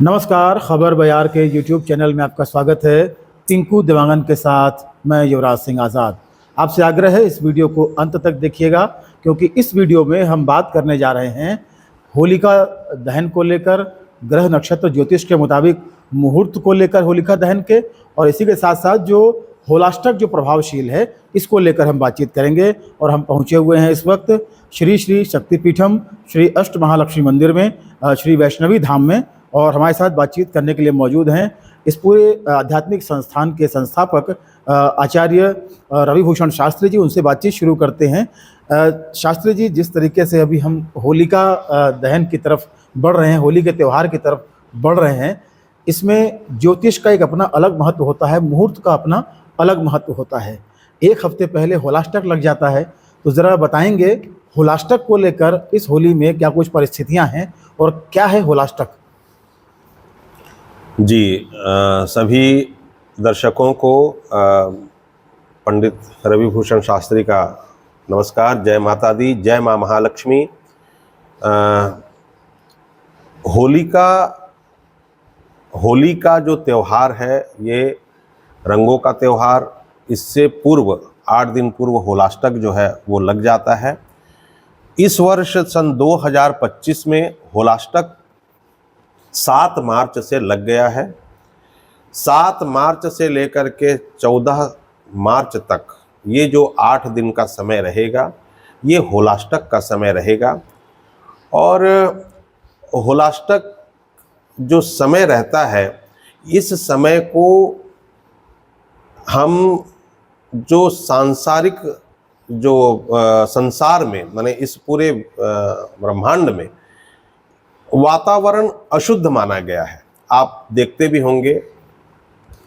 नमस्कार, खबर बयार के यूट्यूब चैनल में आपका स्वागत है। टिंकू देवांगन के साथ मैं युवराज सिंह आज़ाद। आपसे आग्रह है इस वीडियो को अंत तक देखिएगा, क्योंकि इस वीडियो में हम बात करने जा रहे हैं होलिका दहन को लेकर, ग्रह नक्षत्र ज्योतिष के मुताबिक मुहूर्त को लेकर होलिका दहन के, और इसी के साथ साथ जो होलाष्टक जो प्रभावशील है इसको लेकर हम बातचीत करेंगे। और हम पहुंचे हुए हैं इस वक्त श्री श्री शक्तिपीठम श्री अष्ट महालक्ष्मी मंदिर में, श्री वैष्णवी धाम में, और हमारे साथ बातचीत करने के लिए मौजूद हैं इस पूरे आध्यात्मिक संस्थान के संस्थापक आचार्य रविभूषण शास्त्री जी। उनसे बातचीत शुरू करते हैं। शास्त्री जी, जिस तरीके से अभी हम होलिका दहन की तरफ बढ़ रहे हैं, होली के त्यौहार की तरफ बढ़ रहे हैं, इसमें ज्योतिष का एक अपना अलग महत्व होता है, मुहूर्त का अपना अलग महत्व होता है। एक हफ्ते पहले होलाष्टक लग जाता है, तो ज़रा बताएंगे होलाष्टक को लेकर इस होली में क्या कुछ परिस्थितियां हैं और क्या है होलाष्टक? जी, सभी दर्शकों को पंडित रविभूषण शास्त्री का नमस्कार। जय माता दी, जय माँ महालक्ष्मी। होली का जो त्यौहार है ये रंगों का त्यौहार। इससे पूर्व 8 दिन पूर्व होलाष्टक जो है वो लग जाता है। इस वर्ष सन 2025 में होलाष्टक 7 मार्च से लग गया है। 7 मार्च से लेकर के 14 मार्च तक ये जो 8 दिन का समय रहेगा ये होलाष्टक का समय रहेगा। और होलाष्टक जो समय रहता है, इस समय को हम जो सांसारिक जो संसार में, माने इस पूरे ब्रह्मांड में वातावरण अशुद्ध माना गया है। आप देखते भी होंगे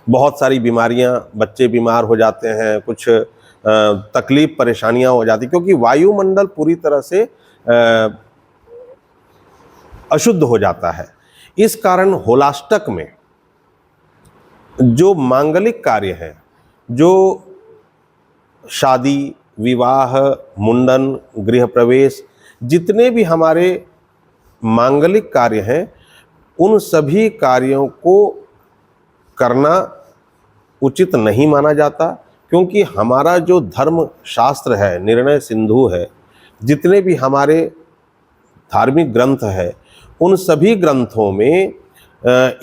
बहुत सारी बीमारियां, बच्चे बीमार हो जाते हैं, कुछ तकलीफ परेशानियां हो जाती, क्योंकि वायुमंडल पूरी तरह से अशुद्ध हो जाता है। इस कारण होलाष्टक में जो मांगलिक कार्य हैं, जो शादी, विवाह, मुंडन, गृह प्रवेश, जितने भी हमारे मांगलिक कार्य हैं, उन सभी कार्यों को करना उचित नहीं माना जाता। क्योंकि हमारा जो धर्म शास्त्र है, निर्णय सिंधु है, जितने भी हमारे धार्मिक ग्रंथ है, उन सभी ग्रंथों में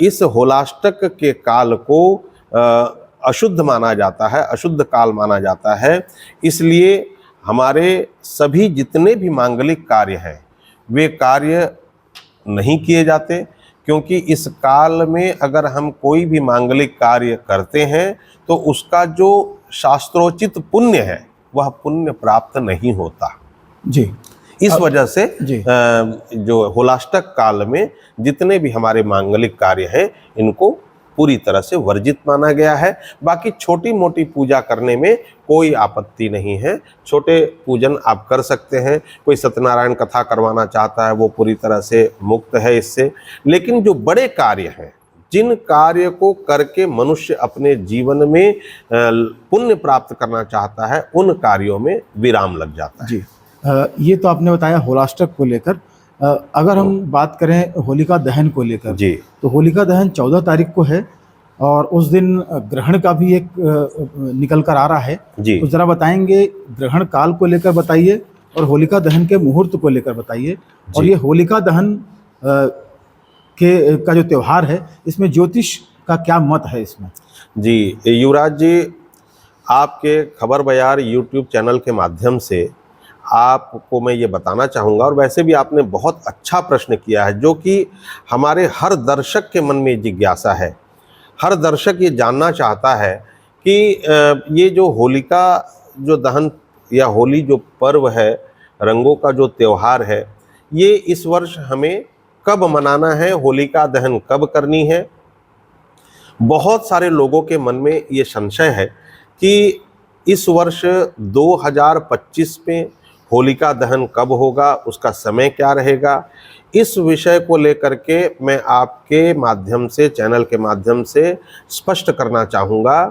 इस होलाष्टक के काल को अशुद्ध माना जाता है, अशुद्ध काल माना जाता है। इसलिए हमारे सभी जितने भी मांगलिक कार्य हैं वे कार्य नहीं किए जाते। क्योंकि इस काल में अगर हम कोई भी मांगलिक कार्य करते हैं तो उसका जो शास्त्रोचित पुण्य है वह पुण्य प्राप्त नहीं होता जी। इस वजह से जो होलाष्टक काल में जितने भी हमारे मांगलिक कार्य हैं इनको पूरी तरह से वर्जित माना गया है। बाकी छोटी मोटी पूजा करने में कोई आपत्ति नहीं है, छोटे पूजन आप कर सकते हैं। कोई सत्यनारायण कथा करवाना चाहता है वो पूरी तरह से मुक्त है इससे। लेकिन जो बड़े कार्य हैं, जिन कार्य को करके मनुष्य अपने जीवन में पुण्य प्राप्त करना चाहता है, उन कार्यों में विराम लग जाता है जी। ये तो आपने बताया होलाष्टक को लेकर। अगर हम बात करें होलिका दहन को लेकर जी, तो होलिका दहन 14 तारीख को है, और उस दिन ग्रहण का भी एक निकल कर आ रहा है जी। तो ज़रा बताएंगे ग्रहण काल को लेकर बताइए, और होलिका दहन के मुहूर्त को लेकर बताइए। और ये होलिका दहन का जो त्यौहार है, इसमें ज्योतिष का क्या मत है इसमें? जी, युवराज जी, आपके खबर बयार यूट्यूब चैनल के माध्यम से आपको मैं ये बताना चाहूँगा, और वैसे भी आपने बहुत अच्छा प्रश्न किया है, जो कि हमारे हर दर्शक के मन में जिज्ञासा है। हर दर्शक ये जानना चाहता है कि ये जो होलिका जो दहन या होली जो पर्व है, रंगों का जो त्यौहार है, ये इस वर्ष हमें कब मनाना है, होलिका दहन कब करनी है। बहुत सारे लोगों के मन में ये संशय है कि इस वर्ष 2025 में होलिका दहन कब होगा, उसका समय क्या रहेगा। इस विषय को लेकर के मैं आपके माध्यम से, चैनल के माध्यम से स्पष्ट करना चाहूँगा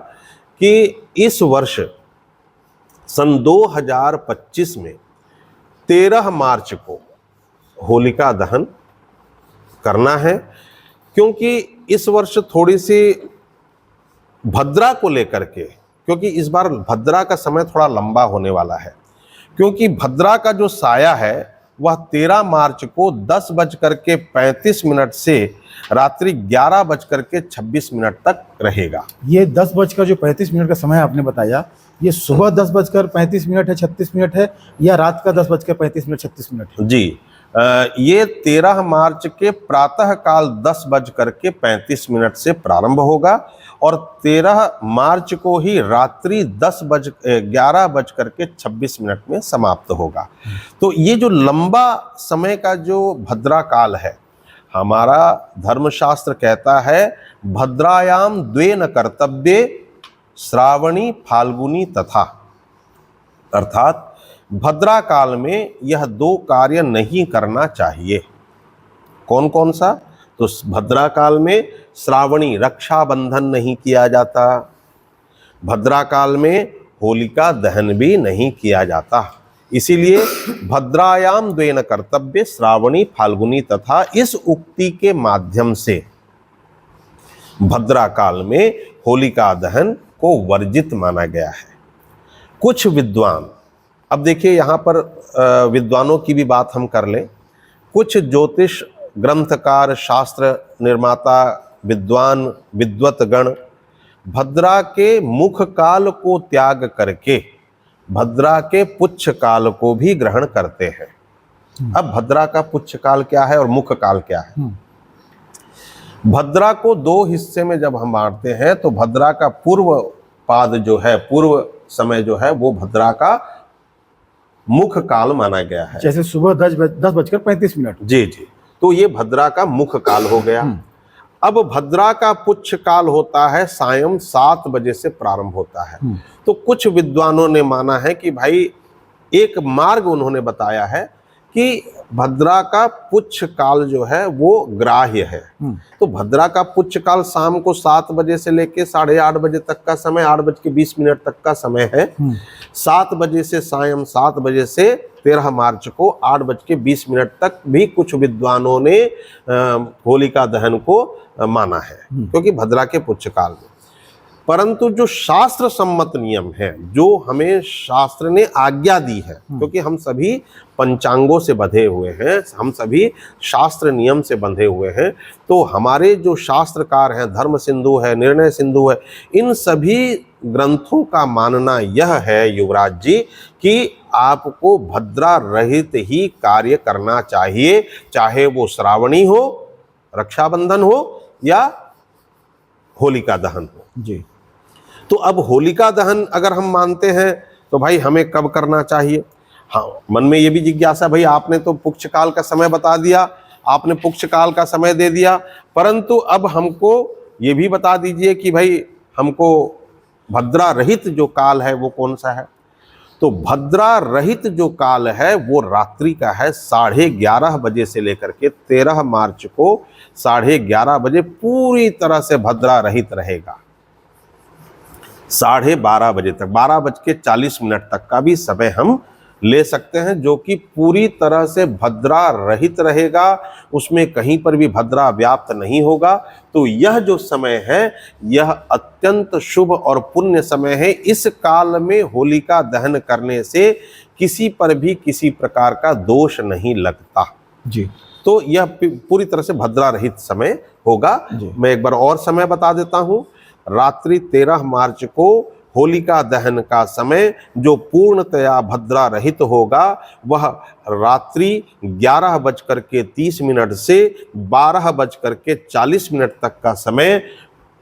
कि इस वर्ष सन 2025 में 13 मार्च को होलिका दहन करना है। क्योंकि इस वर्ष थोड़ी सी भद्रा को लेकर के, क्योंकि इस बार भद्रा का समय थोड़ा लंबा होने वाला है, क्योंकि भद्रा का जो साया है वह 13 मार्च को 10:35 से रात्रि 11:26 तक रहेगा। ये 10:35 का समय आपने बताया, ये सुबह 10:35 है, 36 है, या रात का 10:35 36 है? जी, ये 13 मार्च के प्रातः काल 10:35 से प्रारंभ होगा और 13 मार्च को ही रात्रि 11:26 में समाप्त होगा। तो ये जो लंबा समय का जो भद्रा काल है, हमारा धर्मशास्त्र कहता है भद्रायाम द्वेन कर्तव्ये श्रावणी फाल्गुनी तथा, अर्थात भद्रा काल में यह 2 कार्य नहीं करना चाहिए। कौन कौन सा? तो भद्रा काल में श्रावणी रक्षाबंधन नहीं किया जाता, भद्रा काल में होलिका दहन भी नहीं किया जाता। इसीलिए भद्रायाम द्वेन कर्तव्ये श्रावणी फाल्गुनी तथा इस उक्ति के माध्यम से भद्रा काल में होलिका दहन को वर्जित माना गया है। कुछ विद्वान, अब देखिए यहाँ पर विद्वानों की भी बात हम कर लें, कुछ ज्योतिष ग्रंथकार, शास्त्र निर्माता, विद्वान, विद्वतगण भद्रा के मुख काल को त्याग करके भद्रा के पुच्छ काल को भी ग्रहण करते हैं। अब भद्रा का पुच्छ काल क्या है और मुख काल क्या है? भद्रा को 2 हिस्से में जब हम बांटते हैं तो भद्रा का पूर्व पाद जो है, पूर्व समय जो है, वो भद्रा का मुख काल माना गया है। जैसे सुबह 10:35। जी जी, तो ये भद्रा का मुख काल हो गया। अब भद्रा का पुच्छ काल होता है सायं 7 बजे से प्रारंभ होता है। तो कुछ विद्वानों ने माना है कि भाई एक मार्ग उन्होंने बताया है कि भद्रा का पुच्छ काल जो है वो ग्राह्य है। तो भद्रा का पुच्छ काल शाम को 7 बजे से लेके 8:30 बजे तक का समय, 8:20 तक का समय है। 7 बजे से सायं 7 बजे से 13 मार्च को 8:20 तक भी कुछ विद्वानों ने होलिका दहन को माना है, क्योंकि भद्रा के पुच्छ काल में। परंतु जो शास्त्र सम्मत नियम है, जो हमें शास्त्र ने आज्ञा दी है, क्योंकि हम सभी पंचांगों से बंधे हुए हैं, हम सभी शास्त्र नियम से बंधे हुए हैं, तो हमारे जो शास्त्रकार हैं, धर्म सिंधु है, निर्णय सिंधु है, इन सभी ग्रंथों का मानना यह है युवराज जी कि आपको भद्रा रहित ही कार्य करना चाहिए, चाहे वो श्रावणी हो, रक्षाबंधन हो या होलिका दहन हो। जी, तो अब होलिका दहन अगर हम मानते हैं तो भाई हमें कब करना चाहिए? हाँ, मन में ये भी जिज्ञासा, भाई आपने तो पुच्छ काल का समय बता दिया, आपने पुच्छ काल का समय दे दिया, परंतु अब हमको ये भी बता दीजिए कि भाई हमको भद्रा रहित जो काल है वो कौन सा है? तो भद्रा रहित जो काल है वो रात्रि का है, 11:30 बजे से लेकर के 13 मार्च को 11:30 बजे पूरी तरह से भद्रा रहित रहेगा। 12:30 बजे तक, 12:40 तक का भी समय हम ले सकते हैं, जो कि पूरी तरह से भद्रा रहित रहेगा, उसमें कहीं पर भी भद्रा व्याप्त नहीं होगा। तो यह जो समय है यह अत्यंत शुभ और पुण्य समय है। इस काल में होलिका दहन करने से किसी पर भी किसी प्रकार का दोष नहीं लगता। जी, तो यह पूरी तरह से भद्रा रहित समय होगा। मैं एक बार और समय बता देता हूं। रात्रि 13 मार्च को होलिका दहन का समय जो पूर्णतया भद्रा रहित होगा वह रात्रि 11:30 से 12:40 तक का समय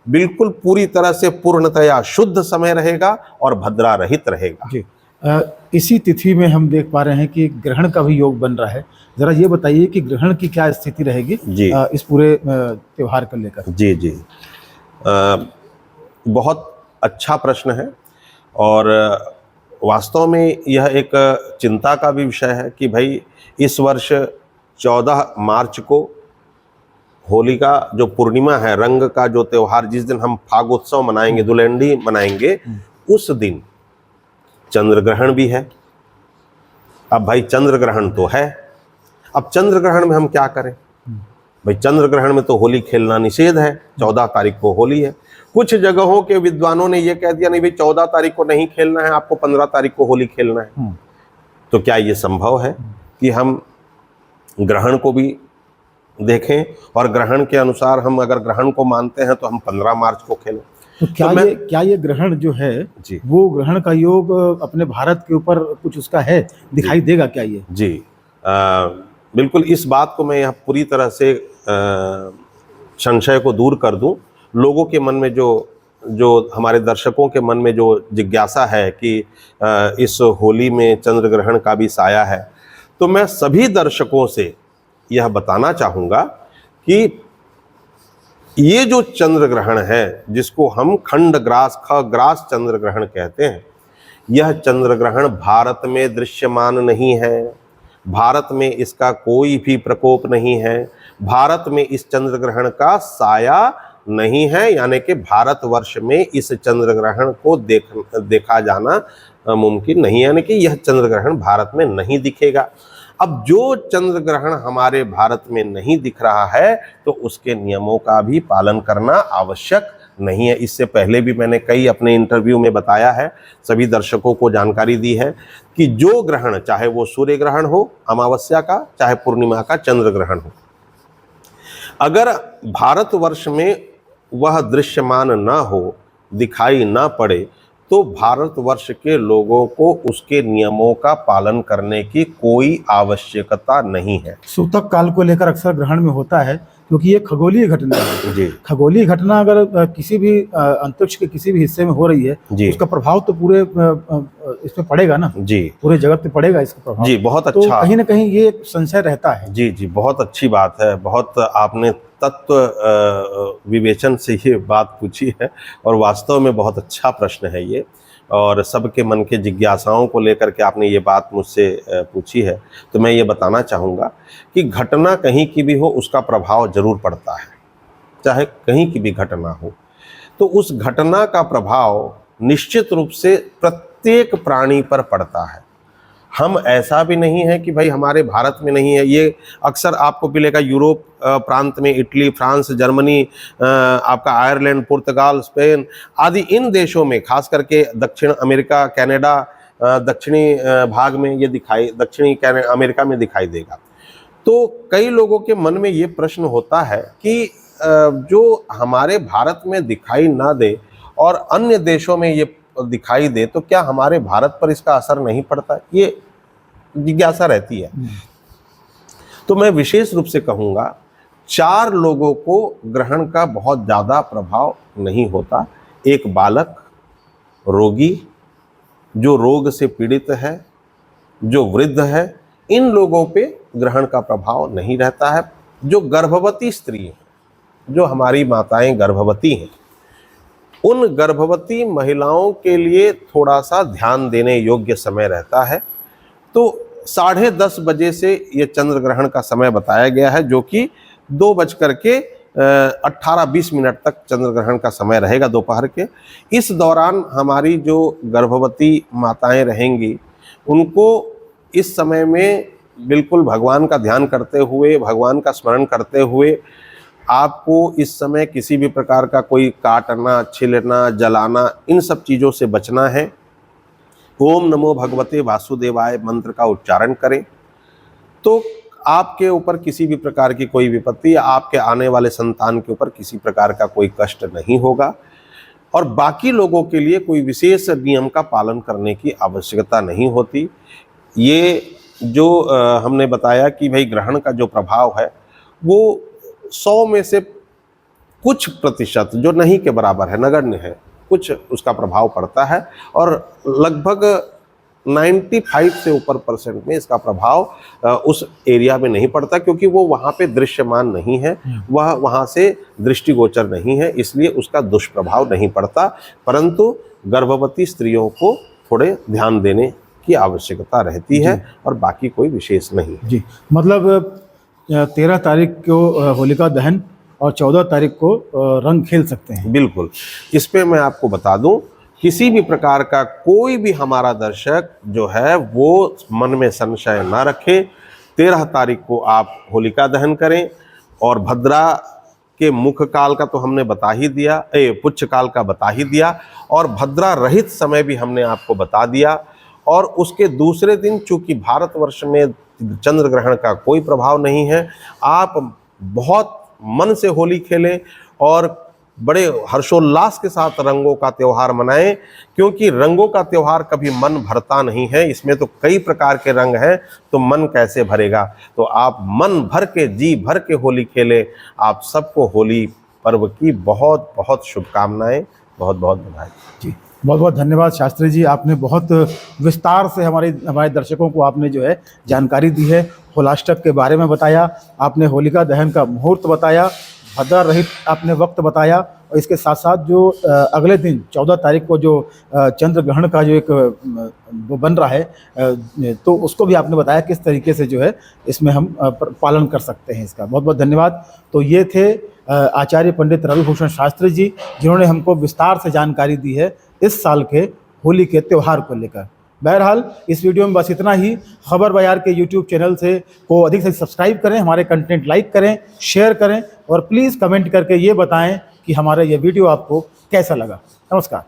बिल्कुल पूरी तरह से पूर्णतया शुद्ध समय रहेगा और भद्रा रहित रहेगा। जी। इसी तिथि में हम देख पा रहे हैं कि ग्रहण का भी योग बन रहा है। जरा ये बताइए कि ग्रहण की क्या स्थिति रहेगी जी। इस पूरे त्योहार को लेकर? जी जी, बहुत अच्छा प्रश्न है और वास्तव में यह एक चिंता का भी विषय है कि भाई इस वर्ष 14 मार्च को होलिका जो पूर्णिमा है, रंग का जो त्योहार, जिस दिन हम फागोत्सव मनाएंगे, दुलेंडी मनाएंगे, उस दिन चंद्र ग्रहण भी है। अब भाई चंद्र ग्रहण तो है, अब चंद्र ग्रहण में हम क्या करें? भाई चंद्र ग्रहण में तो होली खेलना निषेध है, 14 तारीख को होली है। कुछ जगहों के विद्वानों ने यह कह दिया नहीं भाई 14 तारीख को नहीं खेलना है, आपको 15 तारीख को होली खेलना है। तो क्या ये संभव है कि हम ग्रहण को भी देखें और ग्रहण के अनुसार हम अगर ग्रहण को मानते हैं तो हम 15 मार्च को खेलें? तो क्या ये ग्रहण जो है जी, वो ग्रहण का योग अपने भारत के ऊपर कुछ उसका है, दिखाई देगा क्या ये? जी, बिल्कुल इस बात को मैं यहाँ पूरी तरह से संशय को दूर कर दूं। लोगों के मन में जो हमारे दर्शकों के मन में जो जिज्ञासा है कि इस होली में चंद्र ग्रहण का भी साया है, तो मैं सभी दर्शकों से यह बताना चाहूँगा कि ये जो चंद्र ग्रहण है जिसको हम खंडग्रास खग्रास चंद्र ग्रहण कहते हैं, यह चंद्र ग्रहण भारत में दृश्यमान नहीं है, भारत में इसका कोई भी प्रकोप नहीं है, भारत में इस चंद्र ग्रहण का साया नहीं है, यानी कि भारतवर्ष में इस चंद्र ग्रहण को देखा जाना मुमकिन नहीं है, यानी कि यह चंद्र ग्रहण भारत में नहीं दिखेगा। अब जो चंद्र ग्रहण हमारे भारत में नहीं दिख रहा है तो उसके नियमों का भी पालन करना आवश्यक नहीं है। इससे पहले भी मैंने कई अपने इंटरव्यू में बताया है, सभी दर्शकों को जानकारी दी है कि जो ग्रहण, चाहे वो सूर्य ग्रहण हो अमावस्या का, चाहे पूर्णिमा का चंद्र ग्रहण हो, अगर भारतवर्ष में वह दृश्यमान ना हो, दिखाई ना पड़े, तो भारतवर्ष के लोगों को उसके नियमों का पालन करने की कोई आवश्यकता नहीं है। सूतक काल को लेकर अक्सर ग्रहण में होता है क्योंकि ये खगोलीय घटना है। जी, खगोलीय घटना अगर किसी भी अंतरिक्ष के किसी भी हिस्से में हो रही है जी, उसका प्रभाव तो पूरे इस पे पड़ेगा ना, जी, पूरे जगत पे पड़ेगा इसका प्रभाव। जी, बहुत तो अच्छा। कहीं ना कहीं ये एक संशय रहता है। जी जी, बहुत अच्छी बात है, बहुत आपने तत्व विवेचन से ये बात पूछी है और वास्तव में बहुत अच्छा प्रश्न है ये, और सबके मन के जिज्ञासाओं को लेकर के आपने ये बात मुझसे पूछी है। तो मैं ये बताना चाहूँगा कि घटना कहीं की भी हो उसका प्रभाव जरूर पड़ता है, चाहे कहीं की भी घटना हो, तो उस घटना का प्रभाव निश्चित रूप से प्रत्येक प्राणी पर पड़ता है। हम ऐसा भी नहीं है कि भाई हमारे भारत में नहीं है, ये अक्सर आपको मिलेगा यूरोप प्रांत में, इटली, फ्रांस, जर्मनी, आपका आयरलैंड, पुर्तगाल, स्पेन आदि इन देशों में, खास करके दक्षिण अमेरिका, कनाडा, दक्षिणी भाग में ये दक्षिणी अमेरिका में दिखाई देगा। तो कई लोगों के मन में ये प्रश्न होता है कि जो हमारे भारत में दिखाई ना दे और अन्य देशों में ये दिखाई दे तो क्या हमारे भारत पर इसका असर नहीं पड़ता, ये जिज्ञासा रहती है। तो मैं विशेष रूप से कहूँगा 4 लोगों को ग्रहण का बहुत ज़्यादा प्रभाव नहीं होता। एक बालक, रोगी, जो रोग से पीड़ित है, जो वृद्ध है, इन लोगों पे ग्रहण का प्रभाव नहीं रहता है। जो गर्भवती स्त्री हैं, जो हमारी माताएं गर्भवती हैं, उन गर्भवती महिलाओं के लिए थोड़ा सा ध्यान देने योग्य समय रहता है। तो 10:30 बजे से ये चंद्र ग्रहण का समय बताया गया है, जो कि 2:18-20 तक चंद्र ग्रहण का समय रहेगा दोपहर के। इस दौरान हमारी जो गर्भवती माताएं रहेंगी उनको इस समय में बिल्कुल भगवान का ध्यान करते हुए, भगवान का स्मरण करते हुए, आपको इस समय किसी भी प्रकार का कोई काटना, छिलना, जलाना, इन सब चीज़ों से बचना है। ओम नमो भगवते वासुदेवाय मंत्र का उच्चारण करें तो आपके ऊपर किसी भी प्रकार की कोई विपत्ति या आपके आने वाले संतान के ऊपर किसी प्रकार का कोई कष्ट नहीं होगा। और बाकी लोगों के लिए कोई विशेष नियम का पालन करने की आवश्यकता नहीं होती। ये जो हमने बताया कि भाई ग्रहण का जो प्रभाव है वो 100 में से कुछ प्रतिशत, जो नहीं के बराबर है, नगण्य है, कुछ उसका प्रभाव पड़ता है, और लगभग 95 से ऊपर % में इसका प्रभाव उस एरिया में नहीं पड़ता, क्योंकि वो वहाँ पे दृश्यमान नहीं है, वह वहाँ से दृष्टिगोचर नहीं है, इसलिए उसका दुष्प्रभाव नहीं पड़ता। परंतु गर्भवती स्त्रियों को थोड़े ध्यान देने की आवश्यकता रहती है और बाकी कोई विशेष नहीं है। जी, मतलब 13 तारीख को होलिका दहन और 14 तारीख को रंग खेल सकते हैं। बिल्कुल, इस पे मैं आपको बता दूं, किसी भी प्रकार का कोई भी हमारा दर्शक जो है वो मन में संशय ना रखे। 13 तारीख को आप होलिका दहन करें, और भद्रा के मुख काल का तो हमने बता ही दिया, पुच्छ काल का बता ही दिया, और भद्रा रहित समय भी हमने आपको बता दिया। और उसके दूसरे दिन, चूंकि भारतवर्ष में चंद्र ग्रहण का कोई प्रभाव नहीं है, आप बहुत मन से होली खेलें और बड़े हर्षोल्लास के साथ रंगों का त्यौहार मनाएं, क्योंकि रंगों का त्यौहार कभी मन भरता नहीं है। इसमें तो कई प्रकार के रंग हैं, तो मन कैसे भरेगा। तो आप मन भर के, जी भर के होली खेलें। आप सबको होली पर्व की बहुत बहुत शुभकामनाएं, बहुत बहुत बधाई। जी, बहुत बहुत धन्यवाद शास्त्री जी। आपने बहुत विस्तार से हमारे दर्शकों को आपने जो है जानकारी दी है, होलाष्टक के बारे में बताया, आपने होलिका दहन का मुहूर्त बताया, भद्रा रहित आपने वक्त बताया, और इसके साथ साथ जो अगले दिन 14 तारीख को जो चंद्र ग्रहण का जो एक वो बन रहा है, तो उसको भी आपने बताया किस तरीके से जो है इसमें हम पालन कर सकते हैं इसका। बहुत बहुत धन्यवाद। तो ये थे आचार्य पंडित रविभूषण शास्त्री जी, जिन्होंने हमको विस्तार से जानकारी दी है इस साल के होली के त्यौहार को लेकर। बहरहाल इस वीडियो में बस इतना ही। खबर बाजार के यूट्यूब चैनल को अधिक से सब्सक्राइब करें, हमारे कंटेंट लाइक करें, शेयर करें, और प्लीज़ कमेंट करके ये बताएं कि हमारा ये वीडियो आपको कैसा लगा। नमस्कार।